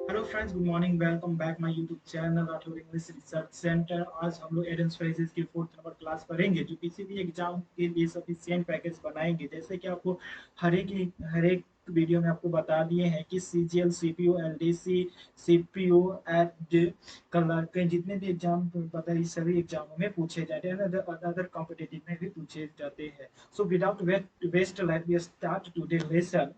Hello friends, good morning. Welcome back my YouTube channel Rathore English research centre. आज हम लोग एडेंस phrases की fourth number class पढ़ेंगे, जो किसी भी एग्जाम के लिए सफिशिएंट पैकेज बनाएंगे। जैसे कि आपको हर एक वीडियो में आपको बता दिए हैं कि CGL, CPU, LDC, CPU and colour के जितने भी एग्जाम पता है, सभी एग्जामों में पूछे जाते हैं, अदर कॉम्पिटिटिव में भी पूछे जाते हैं। So without waste let we start today lesson.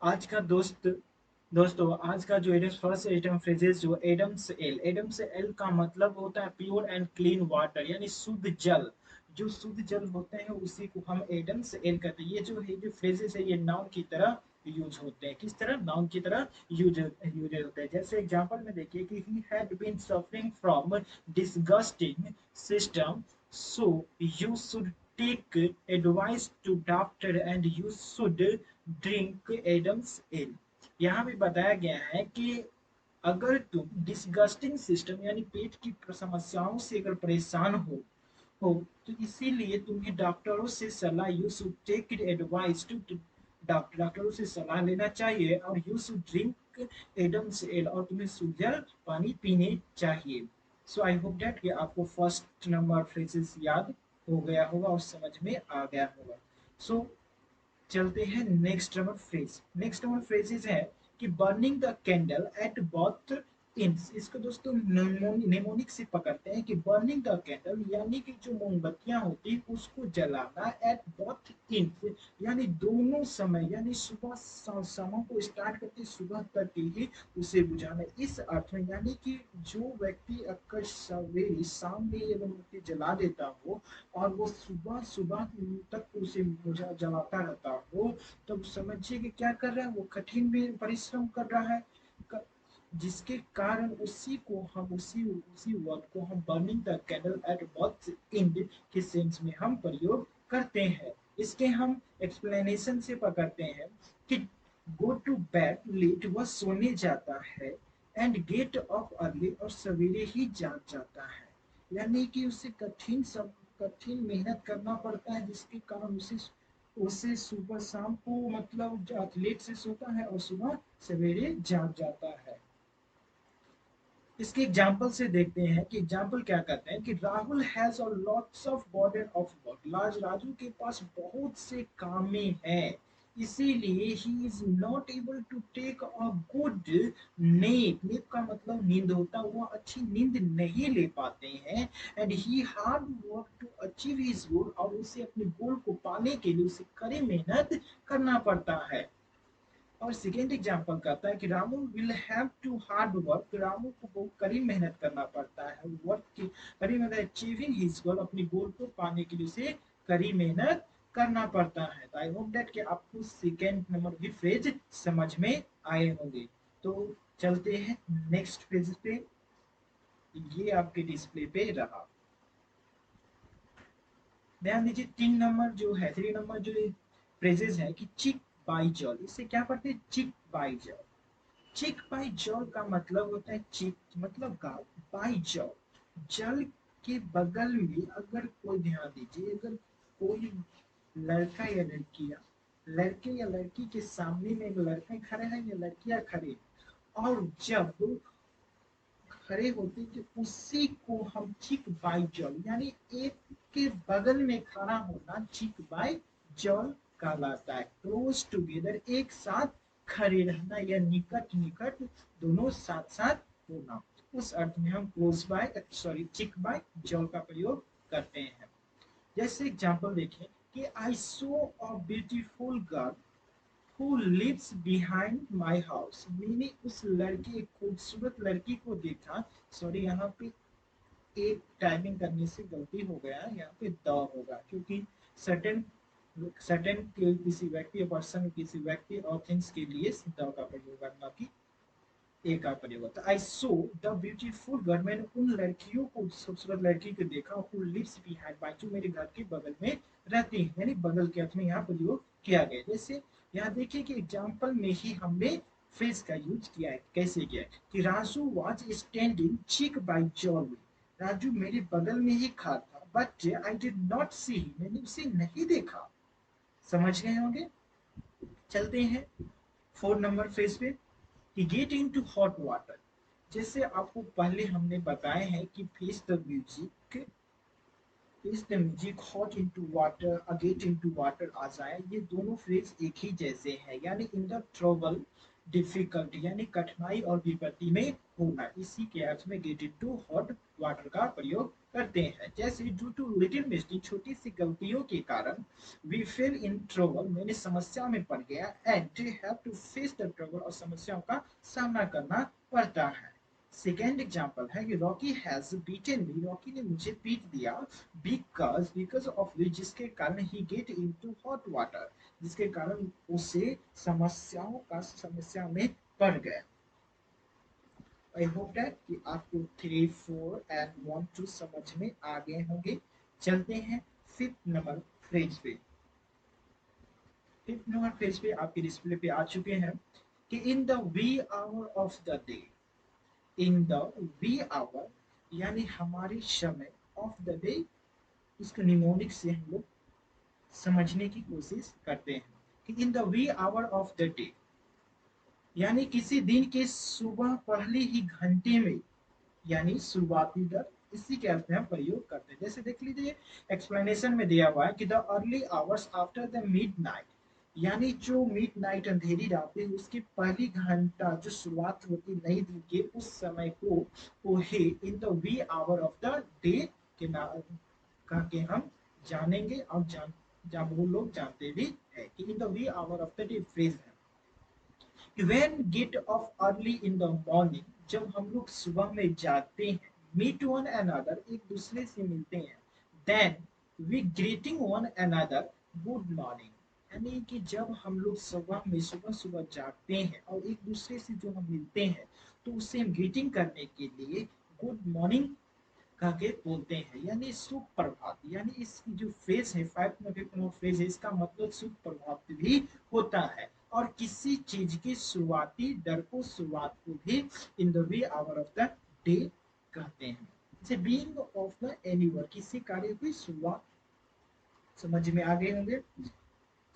आज का दोस्तों आज का जो एडम्स फर्स्ट एटम फ्रेजेस जो एडम्स एल का मतलब होता है प्योर एंड क्लीन वाटर, यानी शुद्ध जल। जो शुद्ध जल होते हैं उसी को हम एडम्स एल कहते हैं। ये जो फ्रेजेस है, ये नाउन की तरह यूज होते हैं। किस तरह? नाउन की तरह यूज होते हैं। जैसे एग्जांपल में देखिए कि he had been suffering from disgusting system, so you should take advice to doctor and you should drink Adam's ale. यहाँ भी बताया गया है कि अगर तुम डिस्गस्टिंग सिस्टम यानी पेट की समस्याओं से अगर परेशान हो तो इसीलिए तुम्हें डॉक्टरों से सलाह you should take advice to डॉक्टरों से सलाह लेना चाहिए, और you should drink Adam's ale, और तुम्हें शुद्ध पानी पीने चाहिए। सो आई होप दैट कि आपको फर्स्ट नंबर फ्रेजेस याद हो गया होगा और समझ में आ गया होगा। सो चलते हैं नेक्स्ट नंबर फ्रेजेस है कि burning the candle at both ends. इसको दोस्तों नेमोनिक से पकड़ते हैं कि बर्निंग द कैंडल यानी कि जो मोमबत्तियां होती है उसको जलाना एट बोथ इंड्स, यानी दोनों समय, यानी सुबह शाम को स्टार्ट करके सुबह तक के लिए उसे बुझाना। इस अर्थ में यानी कि जो व्यक्ति अक्सर सवेरे शाम में ये मोमबत्ती जला देता हो और वो सुबह सुबह तक उसे जलाता रहता हो, तो समझिए कि क्या कर रहा है, वो कठिन भी परिश्रम कर रहा है। जिसके कारण उसी वर्ड को हम burning the candle at both and के सेंस में हम प्रयोग करते हैं। इसके हम एक्सप्लेनेशन से पकड़ते हैं कि गो टू बेड लेट, वह सोने जाता है, एंड गेट अप अर्ली, और सवेरे ही जाग जाता है। यानी कि उसे कठिन मेहनत करना पड़ता है, जिसके कारण उसे उसे सुबह शाम को मतलब लेट से सोता है और सुबह सवेरे जाग जाता है। इसके एग्जाम्पल से देखते हैं कि एग्जाम्पल क्या कहते हैं कि Rahul has a lots of burden of work. लाज राजू के पास बहुत से कामें हैं, इसीलिए he is not able to take a good nap. Nap का मतलब नींद होता है, वह अच्छी नींद नहीं ले पाते हैं। And he hard work to achieve his goal, और उसे अपने गोल को पाने के लिए उसे कड़ी मेहनत करना पड़ता है। और सेकेंड एग्जाम्पल कहता है कि Ramu will have to hard work. Ramu को बहुत कड़ी मेहनत करना पड़ता है, वर्क की कड़ी मेहनत, अचीविंग हिज गोल, अपनी गोल को पाने के लिए उसे कड़ी मेहनत करना पड़ता है। तो आई होप दैट कि आपको सेकेंड नंबर की फ्रेज समझ में आए होंगे। तो चलते हैं नेक्स्ट फ्रेज पे। ये आपके डिस्प्ले पे रहा। ध्यान दीजिए, 3 नंबर जो है, 3 नंबर जो फ्रेजेस है कि चिक बाई जॉल। इससे क्या पढ़ते हैं? चिक बाई जॉल। चिक बाई जॉल का मतलब होता है चिक मतलब गाल, बाई जॉल जल के बगल में। अगर कोई, ध्यान दीजिए, अगर कोई लड़का या लड़कियां, लड़के या लड़की के सामने में एक लड़का खड़े हैं या लड़कियां खड़े हैं, और जब खड़े होते कि उसी को हम चिक बाई जॉल, यानी एक के बगल में खड़ा होना चिक बाई जॉल कहलाता है। क्लोज टुगेदर, एक साथ खड़े रहना या निकट निकट दोनों साथ साथ होना, उस अर्थ में हम close by sorry cheek by jowl का प्रयोग करते हैं। जैसे एग्जांपल देखें कि I saw a beautiful girl who lives behind my house. मैंने उस लड़की, एक खूबसूरत लड़की को देखा। सॉरी, यहाँ पे एक टाइपिंग करने से गलती हो गया, यहाँ पे द होगा, क्योंकि सर्टेन सर्टेन किसी व्यक्ति, पर्सन, किसी व्यक्ति और थिंग्स के लिए द का प्रयोग करना की ए का प्रयोग होता है। आई सो द ब्यूटीफुल गर्ल, मैंने उन लड़कियों को, खूबसूरत लड़की को देखा, हु लिव्स बिहाइंड माय, जो मेरे घर के बगल में रहती है, यानी बगल के अर्थ में यहाँ प्रयोग किया गया। जैसे यहाँ देखिए कि एग्जाम्पल में ही हमने फ्रेज का यूज किया है। कैसे किया है कि राजू वॉज स्टैंडिंग चिक बाई जॉल। राजू मेरे बगल में ही खड़ा था, बट आई डिड नॉट सी, मैंने उसे नहीं देखा। समझ गए होंगे। चलते हैं 4 नंबर फ्रेज पे कि गेट इनटू हॉट वाटर। जैसे आपको पहले हमने बताए हैं कि face the music hot into water, a get into water आ जाए, ये दोनों फ्रेज एक ही जैसे हैं, यानी इन द ट्रबल डिफिकल्टी यानी कठिनाई और विपत्ति में होना, इसी के अर्थ में गेट इनटू हॉट वाटर का प्रयोग करते हैं। जैसे ड्यू टू लिटिल मिस्टेक, छोटी सी गलतियों के कारण, वी फेल इन ट्रबल, मैंने समस्या में पड़ गया, and have to face the trouble, और समस्याओं का सामना करना पड़ता है। सेकेंड एग्जाम्पल है कि Rocky has beaten me, Rocky ने मुझे पीट दिया, बिकॉज ऑफ विच, जिसके कारण ही गेट इनटू हॉट वाटर, जिसके कारण उसे समस्या में पड़ गया। आई होप दैट कि आपको 3, 4 एंड 1, 2 समझ में आ गए होंगे। चलते हैं 5th नंबर फ्रेज पे। 5th नंबर फ्रेज पे आपके डिस्प्ले पे आ चुके हैं कि in the wee hour of the day, in the wee hour यानी हमारे समय, ऑफ द डे इसको निमोनिक से हम लोग समझने की कोशिश करते हैं कि in the wee hour of the day यानी किसी दिन के सुबह पहले ही घंटे में, यानी शुरुआती दर, इसी के अर्थ में हम प्रयोग करते हैं। जैसे देख लीजिए एक्सप्लेनेशन में दिया हुआ है कि the early hours after the mid night, यानी जो मिड नाइट अंधेरी रात है उसकी पहली घंटा जो शुरुआत होती नई दिन के, उस समय को ओहे in the wee hour of the day के नाम कह के हम जानेंगे, और जब वो लोग जानते भी है कि in the wee hour of the day phrase है। When get off early in the morning, जब हम लोग सुबह में जागते हैं, meet one another, एक दूसरे से मिलते हैं, then we greeting one another good morning, यानी कि जब हम लोग सुबह सुबह जागते हैं और एक दूसरे से जो हम मिलते हैं तो उससे हम ग्रीटिंग करने के लिए गुड मॉर्निंग कह के बोलते हैं, यानी शुभ प्रभात। यानी इसकी जो फ्रेज है 5 नंबर फ्रेज है, इसका मतलब शुभ प्रभात भी होता है। और किसी चीज की शुरुआती दर को, शुरुआत को भी in the way our of the day कहते हैं। जैसे being of the any work, किसी कार्य की शुरुआत, समझ में आ गए होंगे।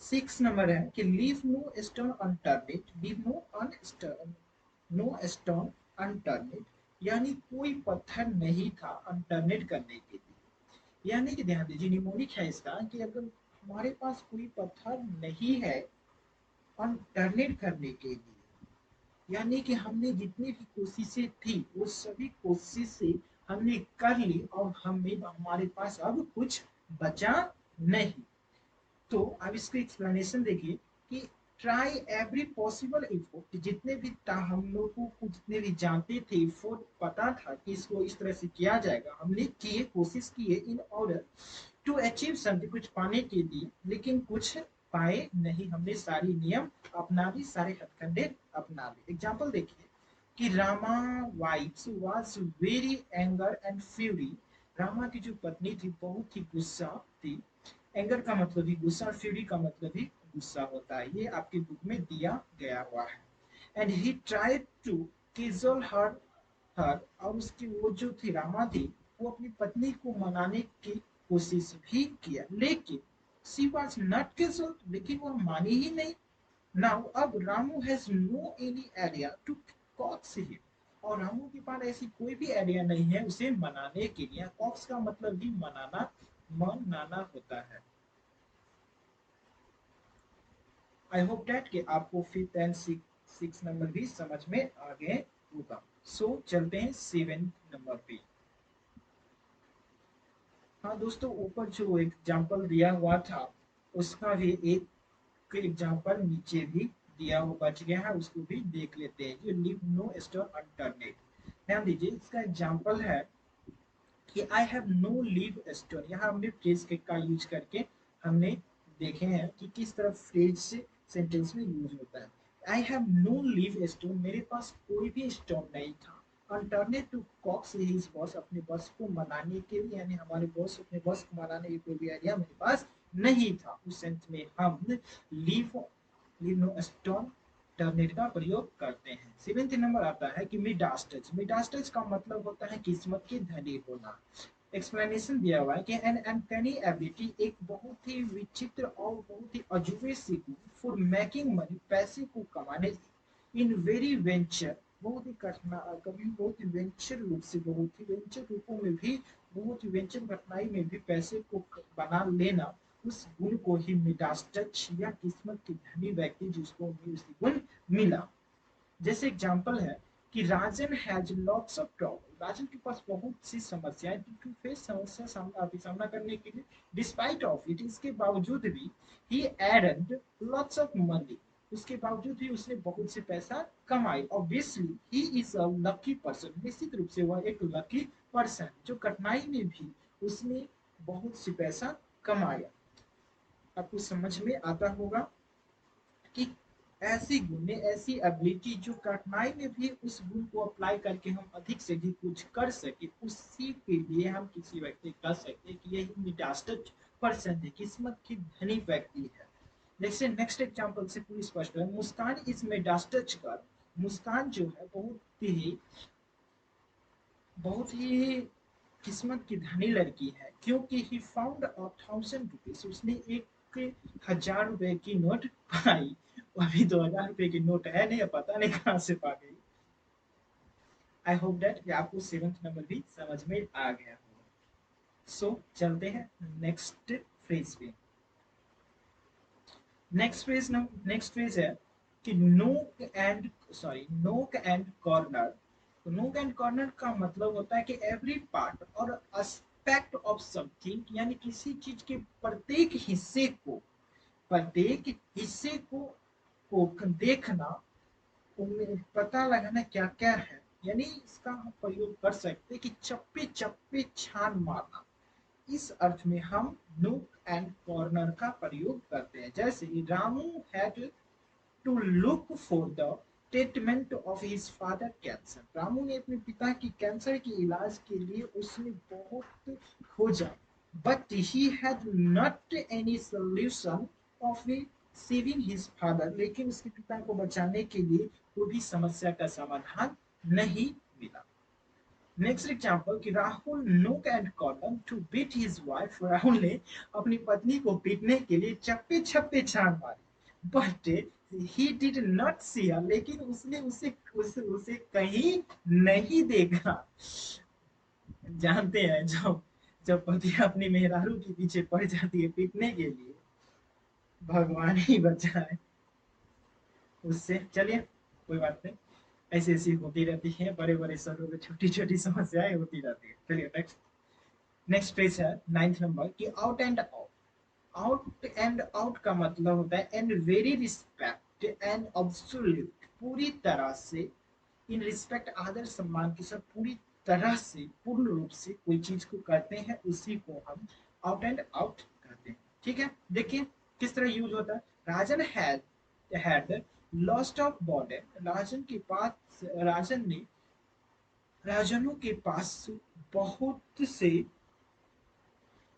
6 नंबर है कि leave no stone unturned, leave no stone unturned, यानी कोई पत्थर नहीं था अनटर्नेड करने के लिए। यानी कि ध्यान दीजिए निमोनिक है इसका कि अगर हमारे पास कोई पत्थर नहीं है अनटर्नेड करने के लिए, यानी कि हमने जितनी भी कोशिशें थी वो सभी कोशिशें हमने कर ली और हमारे पास अब कुछ बचा नहीं। तो अब इसको एक्सप्लेनेशन देखिए कि ट्राई एवरी पॉसिबल एफर्ट, जितने भी हम लोगों को जितने भी जानते थे, एफर्ट पता था कि इसको इस तरह से किया जाएगा, हमने किए, कोशिश किए, in order to achieve something, कुछ पाने के लिए, लेकिन कुछ पाए नहीं। हमने सारी नियम अपना ली, सारे हथकंडे अपना लिए। एग्जाम्पल देखिए कि Rama wife was very anger and fury, Rama की जो पत्नी थी बहुत ही गुस्सा थी। एंगर का मतलब ही गुस्सा और फ्यूरी का मतलब ही गुस्सा होता है, ये आपकी बुक में दिया गया हुआ है। एंड ही ट्राइड टू किजल हर, और उसकी वो जो थी रामा थी, वो अपनी पत्नी को मनाने की कोशिश भी किया, लेकिन शी वॉज नॉट किजल, लेकिन वो मानी ही नहीं। नाउ अब Ramu has no any idea to coax him, और रामू के पास ऐसी कोई भी आइडिया नहीं है उसे मनाने के लिए। कॉक्स का मतलब भी मनाना, मनाना होता है। आई होप डैट कि आपको 5th एंड 6 नंबर भी समझ में आ गए होगा। सो चलते हैं 7th नंबर पे। हाँ दोस्तों, ऊपर जो एग्जाम्पल दिया हुआ था उसका भी एक एग्जाम्पल नीचे भी दिया हुआ बच गया है, उसको भी देख लेते हैं। जो लिव नो स्टोन अनटर्नेड, ध्यान दीजिए इसका एग्जाम्पल है कि I have no leave stone. यहाँ हमने फ्रेज का यूज करके हमने देखे हैं कि किस तरह फ्रेज से सेंटेंस में यूज होता है। I have no leave stone, मेरे पास कोई भी स्टोन नहीं था। Alternate to coax his boss, अपने बॉस को मनाने के लिए, यानी हमारे बॉस अपने बॉस को मनाने की कोई भी आइडिया मेरे पास नहीं था। उस सेंस में हम लीव लीव नो स्टोन टर्नेट का प्रयोग करते हैं। 7th नंबर आता है कि मिडास्टच, मिडास्टच का मतलब होता है किस्मत के धनी होना। एक्सप्लेनेशन दिया हुआ है कि एन अनकैनी एबिलिटी एक बहुत ही विचित्र और बहुत ही अजूबे सी फॉर मेकिंग मनी, पैसे को कमाने इन वेरी वेंचर, बहुत ही कठिन, कभी बहुत ही वेंचर रूप से, बहुत ही वेंचर रूपों में भी, बहुत ही वेंचर कठिनाई में भी पैसे को बना लेना, उस गुण को ही मिडास टच या किस्मत की धनी व्यक्ति जिसको भी उस गुण मिला। जैसे एग्जांपल है कि राजन हैज लॉट्स ऑफ ट्रबल, राजन के पास बहुत सी समस्याएं, टू फेस समस्या सामना करने के लिए, डिस्पाइट ऑफ इट, इसके बावजूद भी, he earned lots of money, उसके बावजूद भी उसने बहुत से पैसा कमाई। Obviously he is a lucky person, निश्चित रूप से वह एक लकी पर्सन जो कठिनाई में भी उसने बहुत सी पैसा कमाया। आपको समझ में आता होगा कि ऐसी गुण, ऐसी एबिलिटी जो कठिनाई में भी उस गुण को अप्लाई करके हम अधिक से अधिक कुछ कर सके, उसी के लिए हम किसी व्यक्ति कह सकते हैं कि यही मिडास्टच पर्सन है, किस्मत की धनी व्यक्ति है। जैसे नेक्स्ट एग्जांपल से पूरी स्पष्ट है, मुस्कान इज मिडास्टच कर, मुस्कान जो है बहुत ही किस्मत की धनी लड़की है, क्योंकि ही फाउंड 1,000 रुपीज, उसने 1,000 रुपए की नोट पाई। अभी 2,000 रुपए की नोट है नहीं, पता नहीं कहाँ से पा गई। आई होप दैट आपको सेवंथ नंबर भी समझ में आ गया होगा। सो चलते हैं नेक्स्ट फ्रेज पे। नेक्स्ट फ्रेज है कि नोक एंड कॉर्नर। तो नोक एंड कॉर्नर का मतलब होता है कि एवरी पार्ट और एस्पेक्ट ऑफ समथिंग, यानी किसी चीज के प्रत्येक हिस्से को देखना, उनमें पता लगाना क्या क्या है, यानी इसका हम प्रयोग कर सकते हैं कि चप्पे चप्पे छान मारना। इस अर्थ में हम नूक एंड कॉर्नर का प्रयोग करते हैं। जैसे Ramu had to look for the treatment of his father cancer, Ramu ने अपने पिता की कैंसर के इलाज के लिए उसने बहुत खोजा, but he had not any solution of saving his father, लेकिन उसके पिता को बचाने के लिए कोई भी समस्या का समाधान नहीं मिला। नेक्स्ट एग्जांपल कि Rahul knock and column to beat his wife, Rahul ने अपनी पत्नी को पीटने के लिए चप्पे छप्पे छान मारी, बट ही डिड नॉट सी हर, लेकिन उसने उसे कहीं नहीं देखा। जानते हैं जब जब पति अपनी मेहरारू के पीछे पड़ जाती है पीटने के लिए, भगवान ही बचाए उससे। चलिए कोई बात नहीं, ऐसी ऐसी होती रहती है, बड़े बड़े शहरों में छोटी छोटी समस्याएं होती रहती है। चलिए नेक्स्ट नेक्स्ट पेज है नाइन्थ नंबर की out and out. Out and out का मतलब होता है and very respect and absolute, पूरी तरह से, इन रिस्पेक्ट आदर सम्मान के साथ पूरी तरह से, पूर्ण रूप से कोई चीज को करते हैं, उसी को हम आउट एंड आउट कहते हैं। ठीक है, देखिए किस तरह यूज होता है। राजन हैड लॉस्ट ऑफ बॉडी, राजन ने, राजनों के पास बहुत से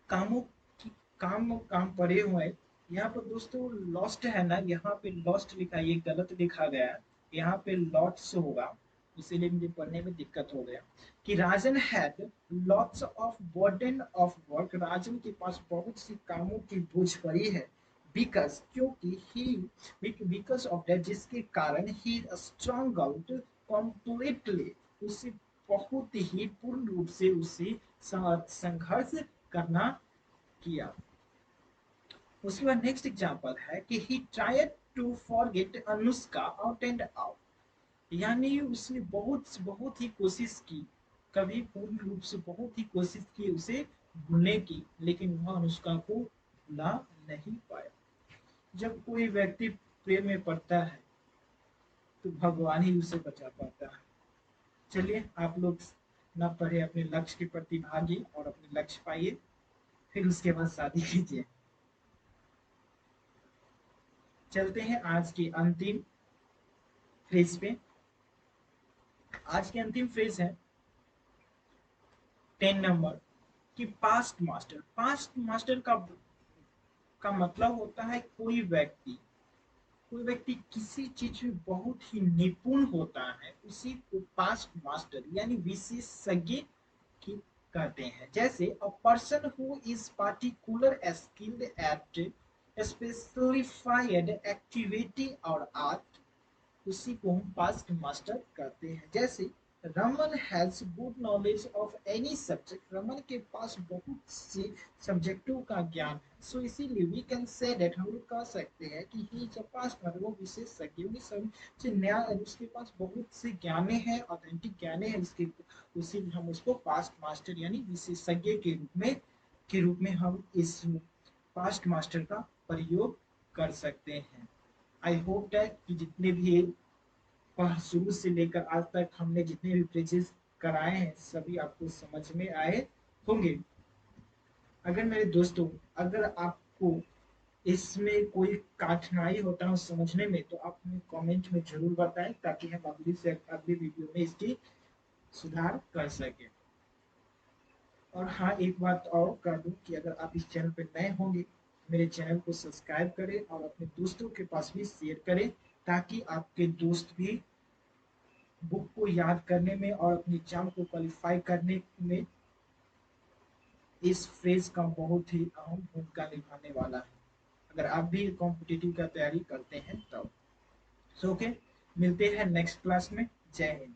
कामों की काम पड़े हुए। यहाँ पर दोस्तों लॉस्ट है ना, यहाँ पे लॉस्ट लिखा है, ये गलत लिखा गया है, यहाँ पे लॉट्स होगा, इसीलिए मुझे पढ़ने में दिक्कत हो गया। कि Rajan had lots of burden of work, Rajan के पास बहुत सी कामों की बोझ पड़ी है। बिकॉज, क्योंकि ही, बिकॉज ऑफ दैट, जिसके कारण ही स्ट्रगल्ड कंप्लीटली, उसे बहुत ही पूर्ण रूप से उसे संघर्ष करना किया। उसके बाद नेक्स्ट एग्जांपल है कि he tried to forget Anushka out and out, यानी उसने बहुत बहुत ही कोशिश की, कभी पूर्ण रूप से बहुत ही कोशिश की उसे भूलने की, लेकिन वह अनुष्का को भुला नहीं पाया। जब कोई व्यक्ति प्रेम में पड़ता है तो भगवान ही उसे बचा पाता है। चलिए आप लोग ना पढ़े, अपने लक्ष्य के प्रति भागिए और अपने लक्ष्य पाइए, फिर उसके बाद शादी कीजिए। चलते हैं आज की अंतिम फ्रेज पे। आज की अंतिम फ्रेज है 10 नंबर कि पास्ट मास्टर का मतलब होता है कोई व्यक्ति किसी चीज में बहुत ही निपुण होता है, उसी को पास्ट मास्टर यानी विशेषज्ञ की कहते हैं। जैसे a person who is particular skilled eight specified activity और आर्ट, उसी को हम पास्ट मास्टर कहते हैं। जैसे Raman has good knowledge of any subject, Raman के पास बहुत से सब्जेक्टों का ज्ञान है। सो इसीलिए वी कैन से दैट, हम लोग कह सकते हैं कि he is a past master, वो विशेषज्ञ सब से नया, उसके पास बहुत से ज्ञाने हैं, ऑथेंटिक ज्ञाने हैं, इसके उसी हम उसको पास्ट मास्टर यानी विशेषज्ञ के रूप में हम इस पास्ट मास्टर का प्रयोग कर सकते हैं। आई होप दैट कि जितने भी शुरू से लेकर आज तक हमने जितने भी ब्रिजेस कराए हैं सभी आपको समझ में आए होंगे। अगर मेरे दोस्तों, अगर आपको इसमें कोई कठिनाई होता है समझने में तो आप हमें कमेंट में जरूर बताएं, ताकि हम अगली वीडियो में इसकी सुधार कर सकें। और हाँ, एक बात और कर दूं कि अगर आप इस चैनल पर नए होंगे, मेरे चैनल को सब्सक्राइब करें और अपने दोस्तों के पास भी शेयर करें, ताकि आपके दोस्त भी बुक को याद करने में और अपने एग्जाम को क्वालिफाई करने में इस फ्रेज का बहुत ही अहम भूमिका निभाने वाला है, अगर आप भी कॉम्पिटिटिव का तैयारी करते हैं तब। सो ओके, मिलते हैं नेक्स्ट क्लास में। जय हिंद।